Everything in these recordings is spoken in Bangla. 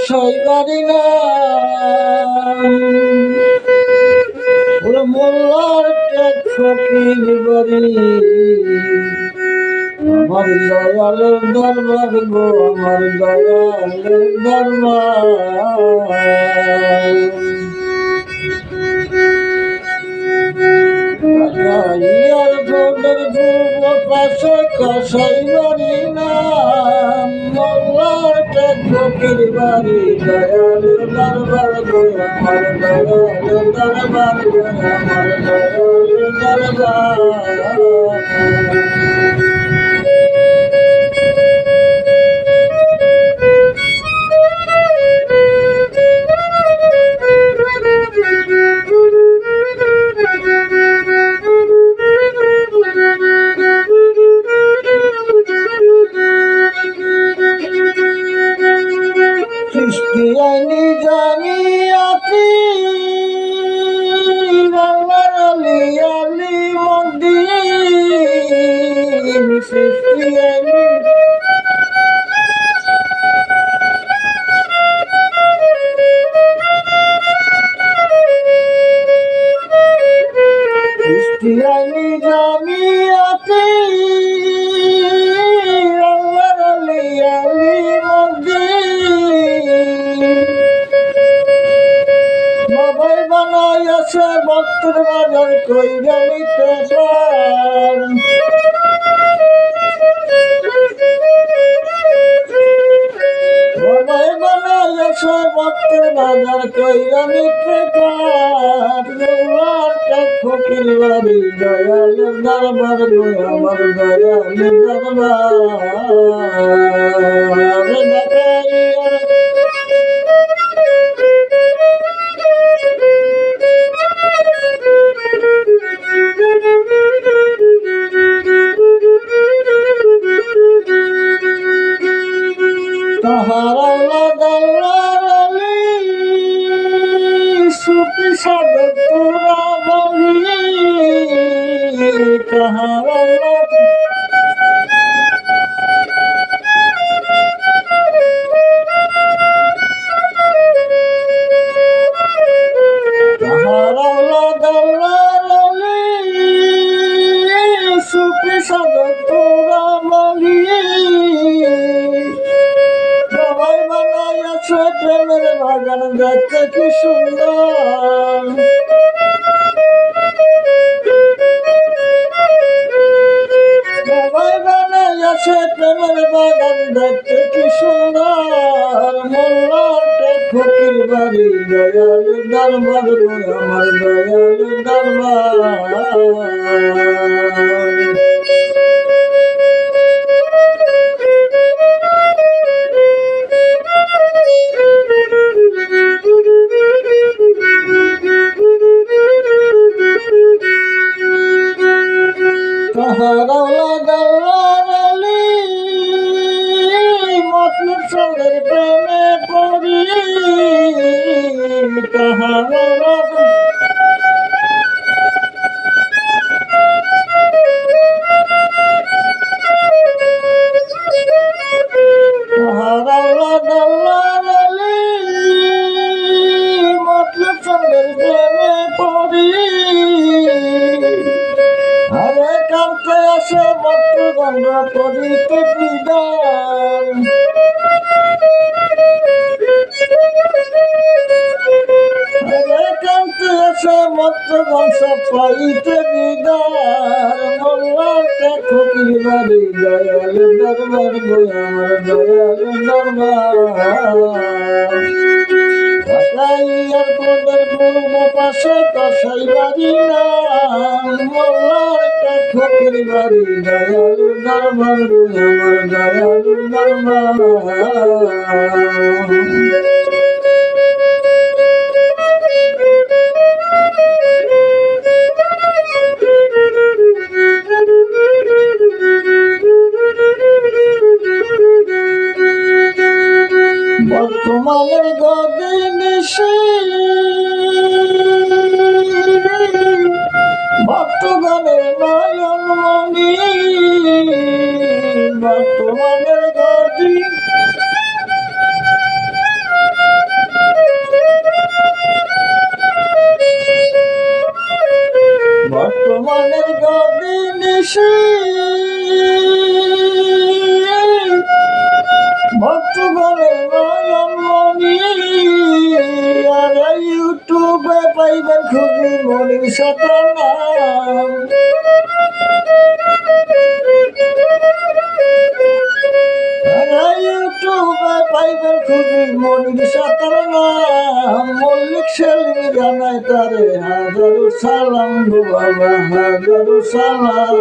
কষাই বাড়ি না মোল্লার টেক ফকির বাড়ি আমার দয়ালের দরবার গো আমার দয়ালের দরবার ইয়ার ভোটের পূর্ব পাশে কষাই বাড়ি না মোল্লার টেক ফকির বাড়ি দয়ালের দরবার গো আমার দয়ালের দরবার গো আমার দয়ালের দরবার সৃষ্টিয়ানি জানি আপনি বাংলার আলি আলি মন্দির সৃষ্টিয়ানি সৃষ্টিয়ানি জানি আপনি বাংলার আলি আলি বাবাই বানাই আছে ভক্তের বাজার কইরা নিতে চান বাবাই বানাই আছে ভক্তের বাজার কইরা নিতে চান ফকির বাড়ি দয়ালের দরবার গো আমার দয়ালের দরবার দেখাইয়া তাহারা দালালি সুপি সাধক তোরা বলি তাহারা দালালি সুপি সাধক তোরা বলি সবাই বানাই আছে প্রেমের বাগান দেখতে কি সুন্দর সবাই বানাই আছে প্রেমের বাগান দেখতে কি সুন্দর মোল্লার টেক ফকির বাড়ি দয়ালের দরবার গো আমার দয়ালের দরবার তাহারা দালালি মতলব সঙ্গের প্রেমে পড়ি তাহারা দালালি মতলব সঙ্গের প্রেমে পড়ি আরে কান্তে আসে ভক্ত গন্ধ করিতে বিদান আরে কান্তে আসে ভক্ত গন্ধ পাইতে বিদান মোল্লার টেক ফকির বাড়ি দয়ালের দরবার গো আমার দয়ালের দরবার ঢাকাইয়ার পদের পূর্ব পাশে কষাই বাড়ি না মোল্লার টেক ফকির বাড়ি দয়ালের দরবার গো আমার দয়ালের দরবার বর্তমানের গদিনিশি ভক্তগণের নয়নমণি বর্তমানের গদি মনির সাতার নাম ইউটিউবে পাইবেন খুঁজি মনির সাতার নাম মল্লিক সেলিম জানাই তারে হাজারো সালাম গো বাবা হাজারো সালাম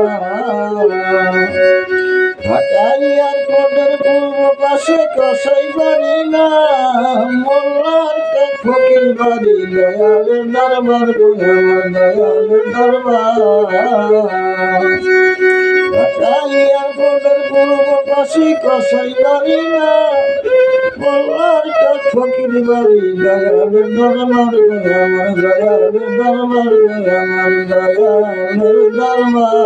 ঢাকাই এয়ারপোর্টের পূর্ব পাশে কসাই বাড়ি না মোল্লার টেক ফকির বাড়ি দয়ালের দরবার গো আমার দয়ালের দরবার ঢাকাই এয়ারপোর্টের পূর্ব পাশে কসাই বাড়ি না মোল্লার টেক ফকির বাড়ি দয়ালের দরবার গো আমার দয়ালের দরবার গো আমার দয়ালের দরবার